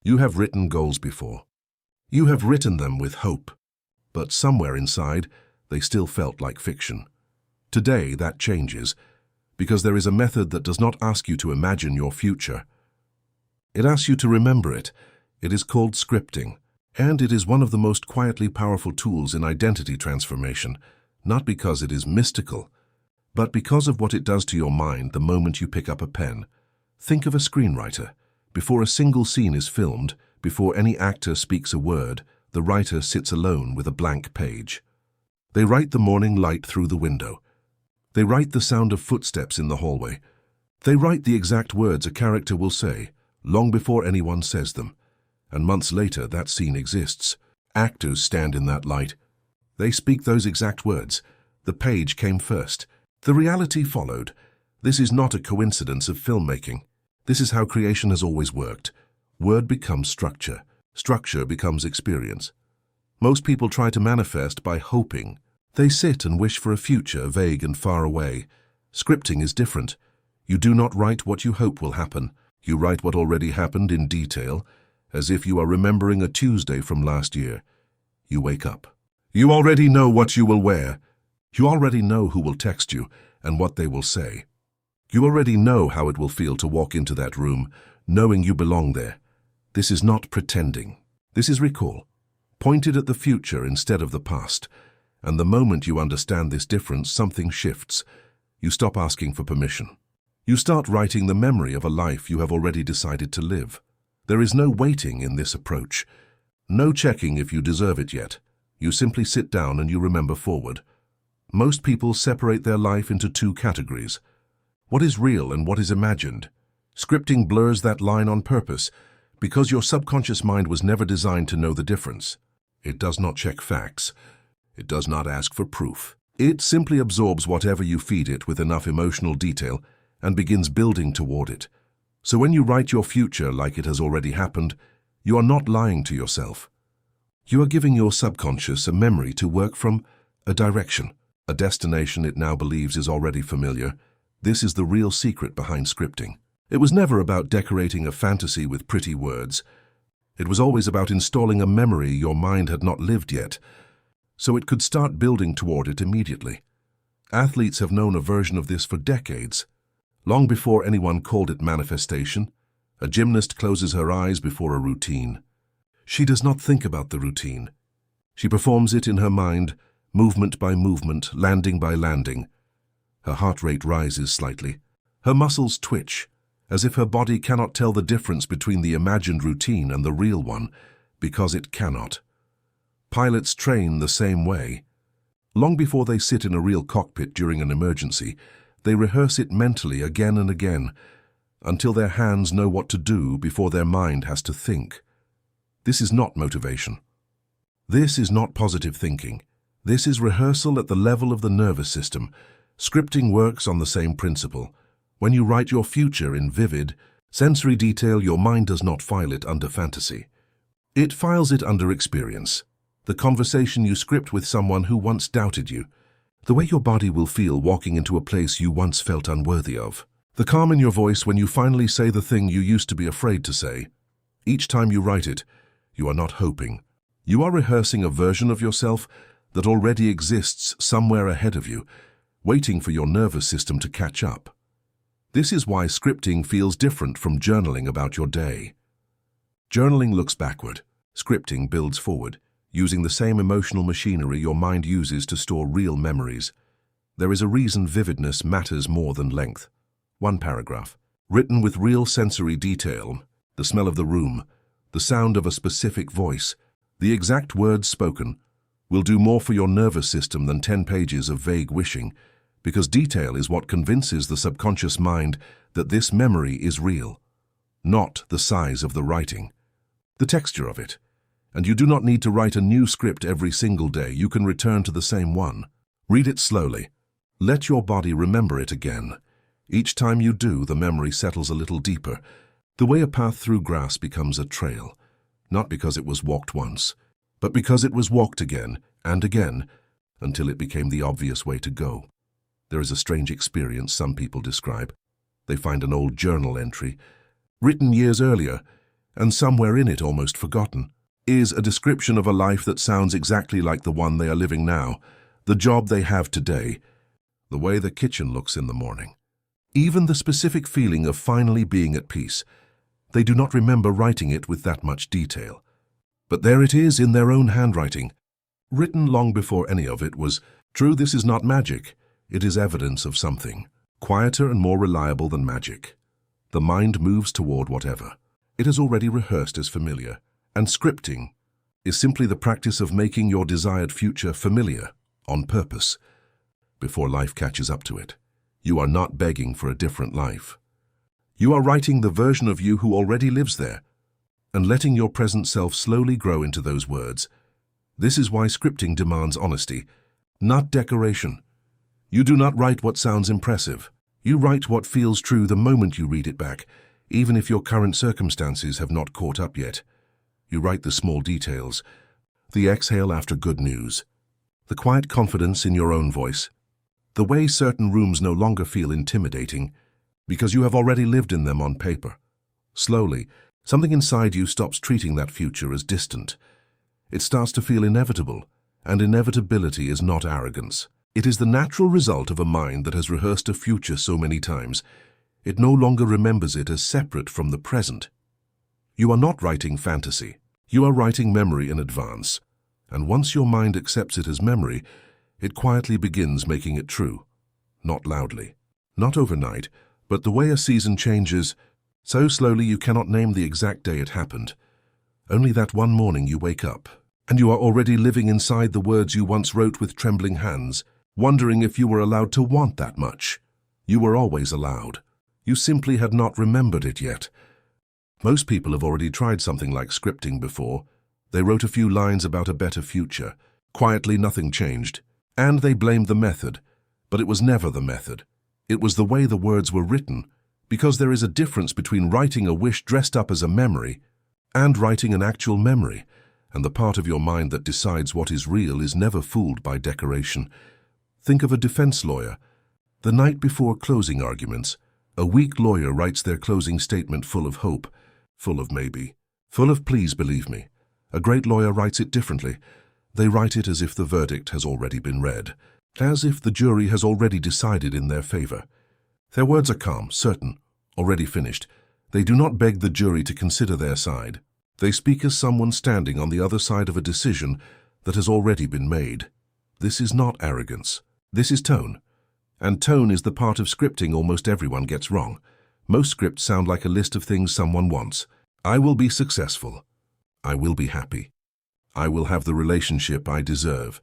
You have written goals before. You have written them with hope, but somewhere inside, they still felt like fiction. Today, that changes, because there is a method that does not ask you to imagine your future. It asks you to remember it. It is called scripting, and it is one of the most quietly powerful tools in identity transformation, not because it is mystical, but because of what it does to your mind the moment you pick up a pen. Think of a screenwriter. Before a single scene is filmed, before any actor speaks a word, the writer sits alone with a blank page. They write the morning light through the window. They write the sound of footsteps in the hallway. They write the exact words a character will say, long before anyone says them. And months later, that scene exists. Actors stand in that light. They speak those exact words. The page came first. The reality followed. This is not a coincidence of filmmaking. This is how creation has always worked. Word becomes structure. Structure becomes experience. Most people try to manifest by hoping. They sit and wish for a future vague and far away. Scripting is different. You do not write what you hope will happen. You write what already happened in detail, as if you are remembering a Tuesday from last year. You wake up. You already know what you will wear. You already know who will text you and what they will say. You already know how it will feel to walk into that room, knowing you belong there. This is not pretending. This is recall, pointed at the future instead of the past. And the moment you understand this difference, something shifts. You stop asking for permission. You start writing the memory of a life you have already decided to live. There is no waiting in this approach. No checking if you deserve it yet. You simply sit down and you remember forward. Most people separate their life into two categories. What is real and what is imagined? Scripting blurs that line on purpose because your subconscious mind was never designed to know the difference. It does not check facts. It does not ask for proof. It simply absorbs whatever you feed it with enough emotional detail and begins building toward it. So when you write your future like it has already happened, you are not lying to yourself. You are giving your subconscious a memory to work from, a direction, a destination it now believes is already familiar. This is the real secret behind scripting. It was never about decorating a fantasy with pretty words. It was always about installing a memory your mind had not lived yet, so it could start building toward it immediately. Athletes have known a version of this for decades. Long before anyone called it manifestation, a gymnast closes her eyes before a routine. She does not think about the routine. She performs it in her mind, movement by movement, landing by landing. Her heart rate rises slightly. Her muscles twitch, as if her body cannot tell the difference between the imagined routine and the real one, because it cannot. Pilots train the same way. Long before they sit in a real cockpit during an emergency, they rehearse it mentally again and again, until their hands know what to do before their mind has to think. This is not motivation. This is not positive thinking. This is rehearsal at the level of the nervous system. Scripting works on the same principle. When you write your future in vivid, sensory detail, your mind does not file it under fantasy. It files it under experience. The conversation you script with someone who once doubted you. The way your body will feel walking into a place you once felt unworthy of. The calm in your voice when you finally say the thing you used to be afraid to say. Each time you write it, you are not hoping. You are rehearsing a version of yourself that already exists somewhere ahead of you, waiting for your nervous system to catch up. This is why scripting feels different from journaling about your day. Journaling looks backward. Scripting builds forward, using the same emotional machinery your mind uses to store real memories. There is a reason vividness matters more than length. One paragraph, written with real sensory detail, the smell of the room, the sound of a specific voice, the exact words spoken, will do more for your nervous system than 10 pages of vague wishing, because detail is what convinces the subconscious mind that this memory is real, not the size of the writing, the texture of it. And you do not need to write a new script every single day. You can return to the same one. Read it slowly. Let your body remember it again. Each time you do, the memory settles a little deeper. The way a path through grass becomes a trail, not because it was walked once, but because it was walked again and again, until it became the obvious way to go. There is a strange experience some people describe. They find an old journal entry, written years earlier, and somewhere in it, almost forgotten, is a description of a life that sounds exactly like the one they are living now, the job they have today, the way the kitchen looks in the morning. Even the specific feeling of finally being at peace. They do not remember writing it with that much detail. But there it is in their own handwriting, written long before any of it was true. This is not magic. It is evidence of something, quieter and more reliable than magic. The mind moves toward whatever it has already rehearsed as familiar, and scripting is simply the practice of making your desired future familiar on purpose. Before life catches up to it, you are not begging for a different life. You are writing the version of you who already lives there, and letting your present self slowly grow into those words. This is why scripting demands honesty, not decoration. You do not write what sounds impressive. You write what feels true the moment you read it back, even if your current circumstances have not caught up yet. You write the small details, the exhale after good news, the quiet confidence in your own voice, the way certain rooms no longer feel intimidating because you have already lived in them on paper. Slowly, something inside you stops treating that future as distant. It starts to feel inevitable, and inevitability is not arrogance. It is the natural result of a mind that has rehearsed a future so many times. It no longer remembers it as separate from the present. You are not writing fantasy. You are writing memory in advance. And once your mind accepts it as memory, it quietly begins making it true. Not loudly, not overnight, but the way a season changes, so slowly you cannot name the exact day it happened. Only that one morning you wake up, and you are already living inside the words you once wrote with trembling hands, wondering if you were allowed to want that much. You were always allowed. You simply had not remembered it yet. Most people have already tried something like scripting before. They wrote a few lines about a better future. Quietly, nothing changed. And they blamed the method. But it was never the method. It was the way the words were written, because there is a difference between writing a wish dressed up as a memory and writing an actual memory, and the part of your mind that decides what is real is never fooled by decoration. Think of a defense lawyer. The night before closing arguments, a weak lawyer writes their closing statement full of hope, full of maybe, full of please believe me. A great lawyer writes it differently. They write it as if the verdict has already been read, as if the jury has already decided in their favor. Their words are calm, certain, already finished. They do not beg the jury to consider their side. They speak as someone standing on the other side of a decision that has already been made. This is not arrogance. This is tone. And tone is the part of scripting almost everyone gets wrong. Most scripts sound like a list of things someone wants. I will be successful. I will be happy. I will have the relationship I deserve.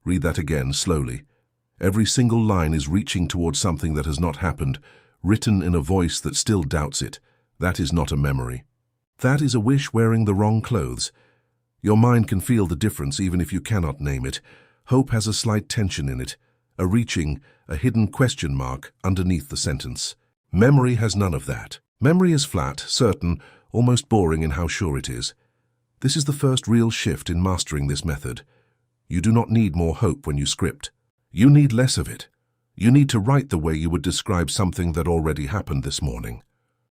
Read that again slowly. Every single line is reaching towards something that has not happened, written in a voice that still doubts it. That is not a memory. That is a wish wearing the wrong clothes. Your mind can feel the difference even if you cannot name it. Hope has a slight tension in it, a reaching, a hidden question mark underneath the sentence. Memory has none of that. Memory is flat, certain, almost boring in how sure it is. This is the first real shift in mastering this method. You do not need more hope when you script. You need less of it. You need to write the way you would describe something that already happened this morning.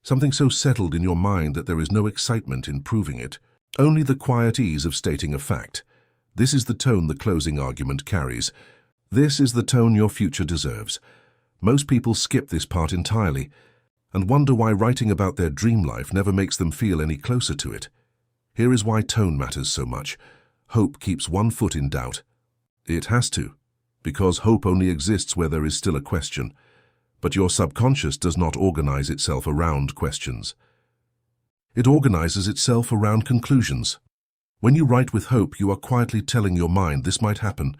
Something so settled in your mind that there is no excitement in proving it, only the quiet ease of stating a fact. This is the tone the closing argument carries. This is the tone your future deserves. Most people skip this part entirely and wonder why writing about their dream life never makes them feel any closer to it. Here is why tone matters so much. Hope keeps one foot in doubt. It has to, because hope only exists where there is still a question. But your subconscious does not organize itself around questions. It organizes itself around conclusions. When you write with hope, you are quietly telling your mind this might happen,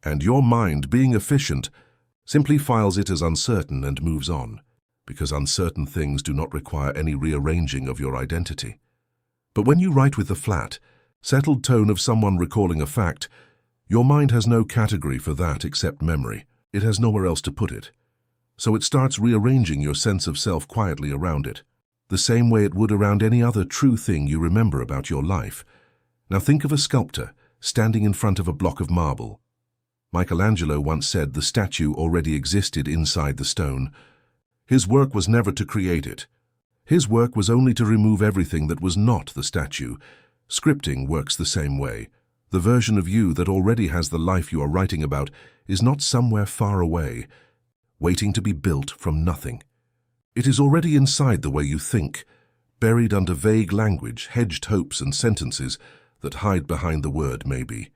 and your mind, being efficient, simply files it as uncertain and moves on, because uncertain things do not require any rearranging of your identity. But when you write with the flat, settled tone of someone recalling a fact, your mind has no category for that except memory. It has nowhere else to put it. So it starts rearranging your sense of self quietly around it, the same way it would around any other true thing you remember about your life. Now think of a sculptor standing in front of a block of marble. Michelangelo once said the statue already existed inside the stone. His work was never to create it. His work was only to remove everything that was not the statue. Scripting works the same way. The version of you that already has the life you are writing about is not somewhere far away, waiting to be built from nothing. It is already inside the way you think, buried under vague language, hedged hopes and sentences that hide behind the word maybe.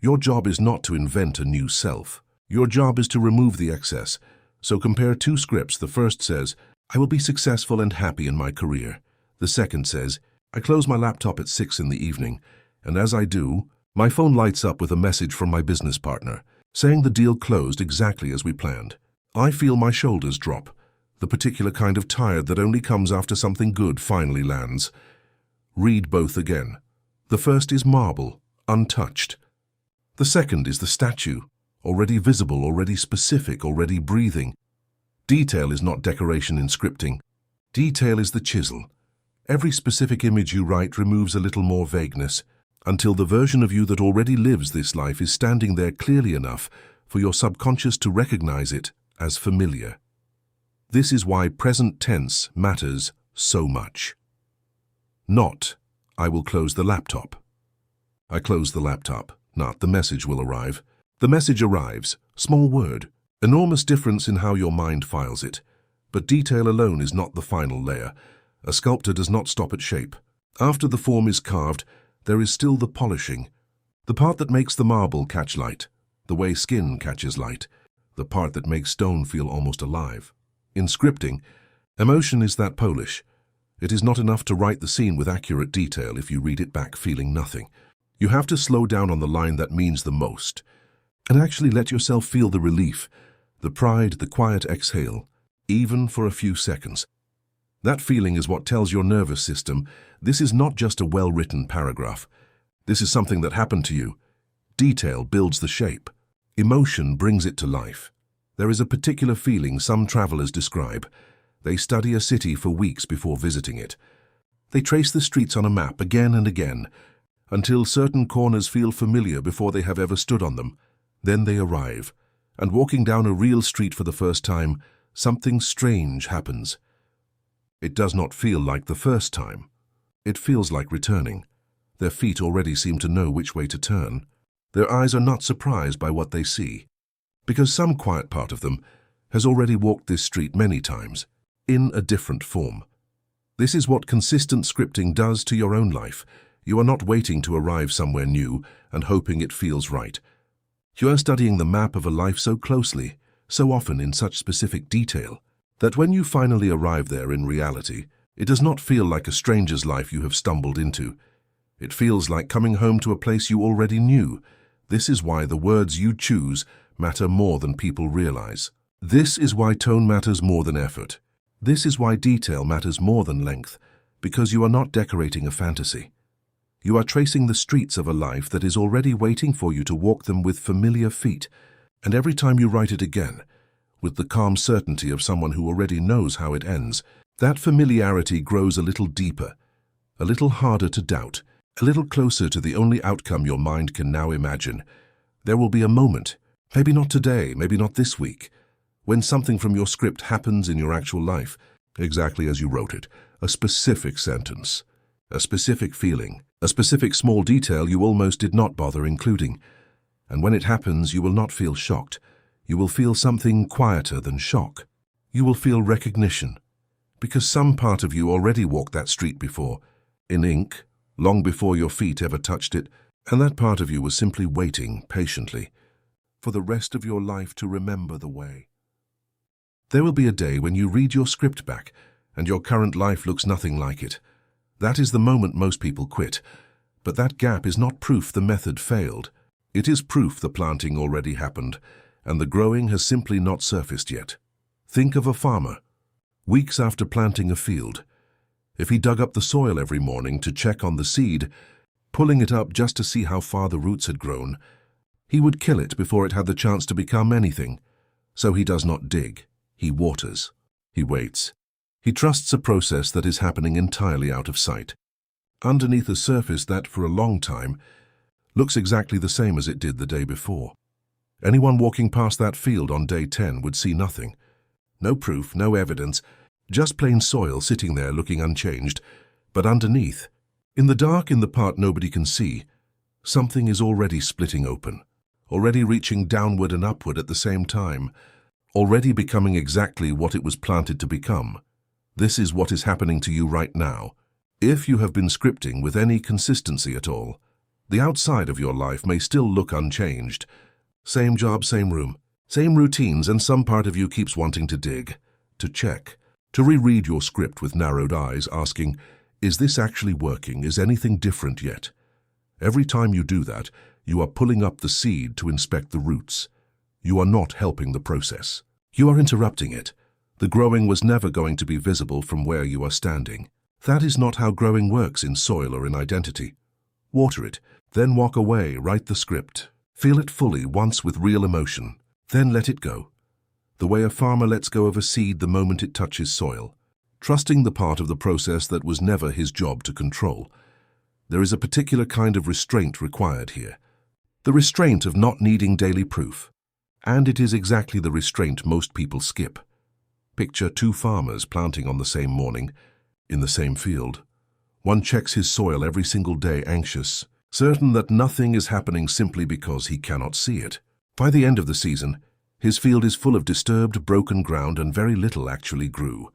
Your job is not to invent a new self. Your job is to remove the excess. So compare two scripts. The first says, "I will be successful and happy in my career." The second says, "I close my laptop at 6 in the evening, and as I do, my phone lights up with a message from my business partner, saying the deal closed exactly as we planned. I feel my shoulders drop, the particular kind of tired that only comes after something good finally lands." Read both again. The first is marble, untouched. The second is the statue, already visible, already specific, already breathing. Detail is not decoration in scripting. Detail is the chisel. Every specific image you write removes a little more vagueness, until the version of you that already lives this life is standing there clearly enough for your subconscious to recognize it as familiar. This is why present tense matters so much. Not, "I will close the laptop." I close the laptop, not "the message will arrive." The message arrives, small word, enormous difference in how your mind files it. But detail alone is not the final layer. A sculptor does not stop at shape. After the form is carved, there is still the polishing, the part that makes the marble catch light, the way skin catches light, the part that makes stone feel almost alive. In scripting, emotion is that polish. It is not enough to write the scene with accurate detail if you read it back feeling nothing. You have to slow down on the line that means the most, and actually let yourself feel the relief, the pride, the quiet exhale, even for a few seconds. That feeling is what tells your nervous system, this is not just a well-written paragraph. This is something that happened to you. Detail builds the shape. Emotion brings it to life. There is a particular feeling some travelers describe. They study a city for weeks before visiting it. They trace the streets on a map again and again, until certain corners feel familiar before they have ever stood on them. Then they arrive, and walking down a real street for the first time, something strange happens. It does not feel like the first time. It feels like returning. Their feet already seem to know which way to turn. Their eyes are not surprised by what they see, because some quiet part of them has already walked this street many times, in a different form. This is what consistent scripting does to your own life. You are not waiting to arrive somewhere new and hoping it feels right. You are studying the map of a life so closely, so often in such specific detail, that when you finally arrive there in reality, it does not feel like a stranger's life you have stumbled into. It feels like coming home to a place you already knew. This is why the words you choose matter more than people realize. This is why tone matters more than effort. This is why detail matters more than length, because you are not decorating a fantasy. You are tracing the streets of a life that is already waiting for you to walk them with familiar feet, and every time you write it again, with the calm certainty of someone who already knows how it ends, that familiarity grows a little deeper, a little harder to doubt, a little closer to the only outcome your mind can now imagine. There will be a moment, maybe not today, maybe not this week, when something from your script happens in your actual life, exactly as you wrote it, a specific sentence, a specific feeling, a specific small detail you almost did not bother including. And when it happens, you will not feel shocked. You will feel something quieter than shock. You will feel recognition, because some part of you already walked that street before, in ink, long before your feet ever touched it, and that part of you was simply waiting patiently for the rest of your life to remember the way. There will be a day when you read your script back and your current life looks nothing like it. That is the moment most people quit. But that gap is not proof the method failed. It is proof the planting already happened, and the growing has simply not surfaced yet. Think of a farmer. Weeks after planting a field, if he dug up the soil every morning to check on the seed, pulling it up just to see how far the roots had grown, he would kill it before it had the chance to become anything. So he does not dig. He waters. He waits. He trusts a process that is happening entirely out of sight, underneath a surface that, for a long time, looks exactly the same as it did the day before. Anyone walking past that field on day 10 would see nothing. No proof, no evidence, Just plain soil sitting there looking unchanged, but underneath, in the dark in the part nobody can see, something is already splitting open, already reaching downward and upward at the same time, already becoming exactly what it was planted to become. This is what is happening to you right now. If you have been scripting with any consistency at all, the outside of your life may still look unchanged. Same job, same room, same routines, and some part of you keeps wanting to dig, to check, to reread your script with narrowed eyes, asking, is this actually working? Is anything different yet? Every time you do that, you are pulling up the seed to inspect the roots. You are not helping the process. You are interrupting it. The growing was never going to be visible from where you are standing. That is not how growing works in soil or in identity. Water it, then walk away, write the script. Feel it fully once with real emotion, then let it go. The way a farmer lets go of a seed the moment it touches soil, trusting the part of the process that was never his job to control. There is a particular kind of restraint required here. The restraint of not needing daily proof. And it is exactly the restraint most people skip. Picture two farmers planting on the same morning, in the same field. One checks his soil every single day, anxious, certain that nothing is happening simply because he cannot see it. By the end of the season, his field is full of disturbed, broken ground and very little actually grew.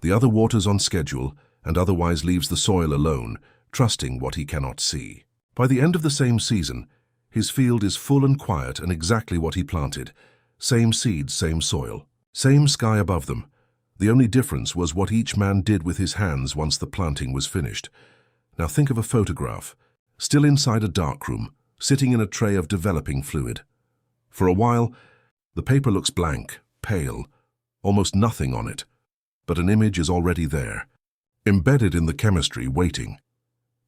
The other waters on schedule and otherwise leaves the soil alone, trusting what he cannot see. By the end of the same season, his field is full and quiet and exactly what he planted. Same seeds, same soil, same sky above them. The only difference was what each man did with his hands once the planting was finished. Now think of a photograph, still inside a darkroom, sitting in a tray of developing fluid. For a while, the paper looks blank, pale, almost nothing on it. But an image is already there, embedded in the chemistry, waiting.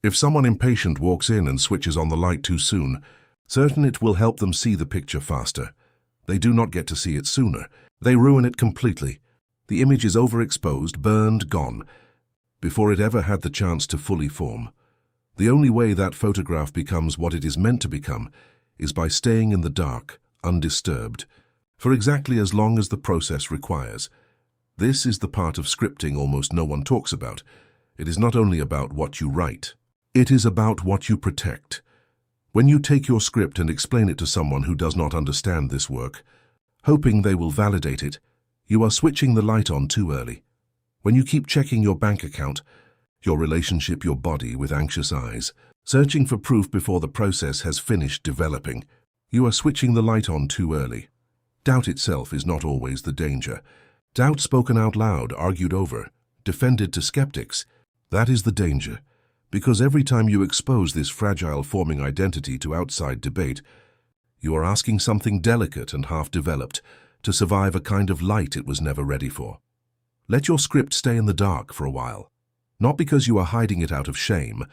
If someone impatient walks in and switches on the light too soon, certain it will help them see the picture faster. They do not get to see it sooner. They ruin it completely. The image is overexposed, burned, gone, before it ever had the chance to fully form. The only way that photograph becomes what it is meant to become is by staying in the dark, undisturbed, for exactly as long as the process requires. This is the part of scripting almost no one talks about. It is not only about what you write. It is about what you protect. When you take your script and explain it to someone who does not understand this work, hoping they will validate it, you are switching the light on too early. When you keep checking your bank account, your relationship, your body with anxious eyes, searching for proof before the process has finished developing, you are switching the light on too early. Doubt itself is not always the danger. Doubt spoken out loud, argued over, defended to skeptics, that is the danger. Because every time you expose this fragile forming identity to outside debate, you are asking something delicate and half-developed to survive a kind of light it was never ready for. Let your script stay in the dark for a while. Not because you are hiding it out of shame,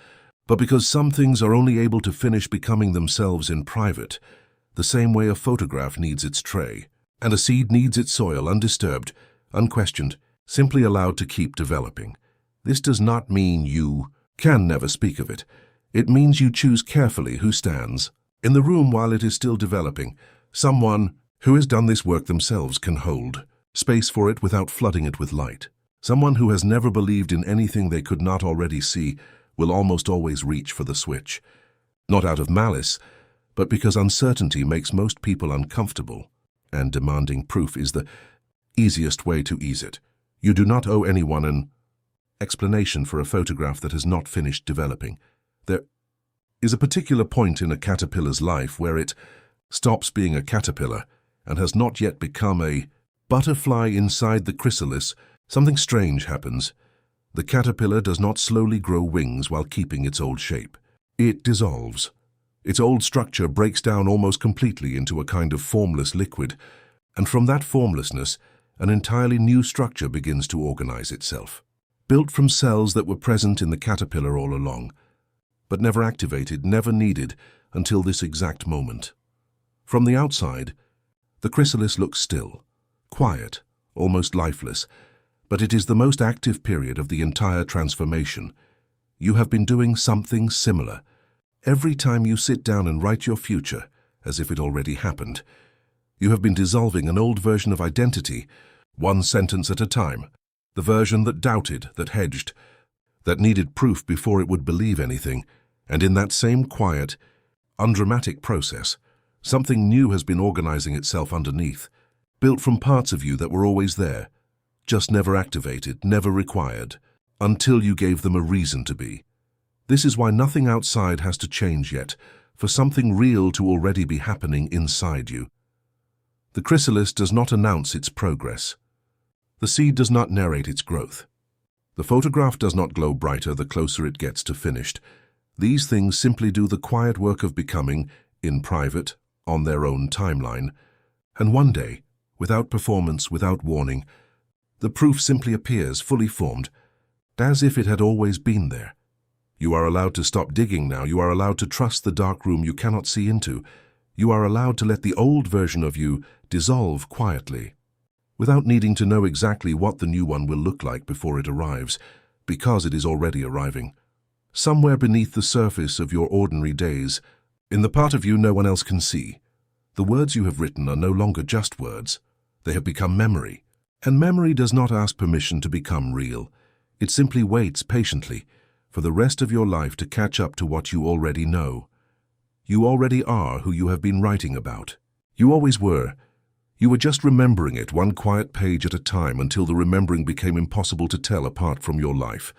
but because some things are only able to finish becoming themselves in private, the same way a photograph needs its tray, and a seed needs its soil undisturbed, unquestioned, simply allowed to keep developing. This does not mean you can never speak of it. It means you choose carefully who stands in the room while it is still developing. Someone who has done this work themselves can hold space for it without flooding it with light. Someone who has never believed in anything they could not already see will almost always reach for the switch. Not out of malice, but because uncertainty makes most people uncomfortable, and demanding proof is the easiest way to ease it. You do not owe anyone an explanation for a photograph that has not finished developing. There is a particular point in a caterpillar's life where it stops being a caterpillar and has not yet become a butterfly inside the chrysalis. Something strange happens. The caterpillar does not slowly grow wings while keeping its old shape. It dissolves. Its old structure breaks down almost completely into a kind of formless liquid, and from that formlessness, an entirely new structure begins to organize itself. Built from cells that were present in the caterpillar all along, but never activated, never needed until this exact moment. From the outside, the chrysalis looks still, quiet, almost lifeless, but it is the most active period of the entire transformation. You have been doing something similar. Every time you sit down and write your future, as if it already happened, you have been dissolving an old version of identity, one sentence at a time. The version that doubted, that hedged, that needed proof before it would believe anything. And in that same quiet, undramatic process, something new has been organizing itself underneath, built from parts of you that were always there, just never activated, never required, until you gave them a reason to be. This is why nothing outside has to change yet, for something real to already be happening inside you. The chrysalis does not announce its progress. The seed does not narrate its growth. The photograph does not glow brighter the closer it gets to finished. These things simply do the quiet work of becoming, in private, on their own timeline. And one day, without performance, without warning, the proof simply appears, fully formed, as if it had always been there. You are allowed to stop digging now. You are allowed to trust the dark room you cannot see into. You are allowed to let the old version of you dissolve quietly, without needing to know exactly what the new one will look like before it arrives, because it is already arriving. Somewhere beneath the surface of your ordinary days, in the part of you no one else can see, the words you have written are no longer just words. They have become memory. And memory does not ask permission to become real. It simply waits patiently for the rest of your life to catch up to what you already know. You already are who you have been writing about. You always were. You were just remembering it one quiet page at a time until the remembering became impossible to tell apart from your life.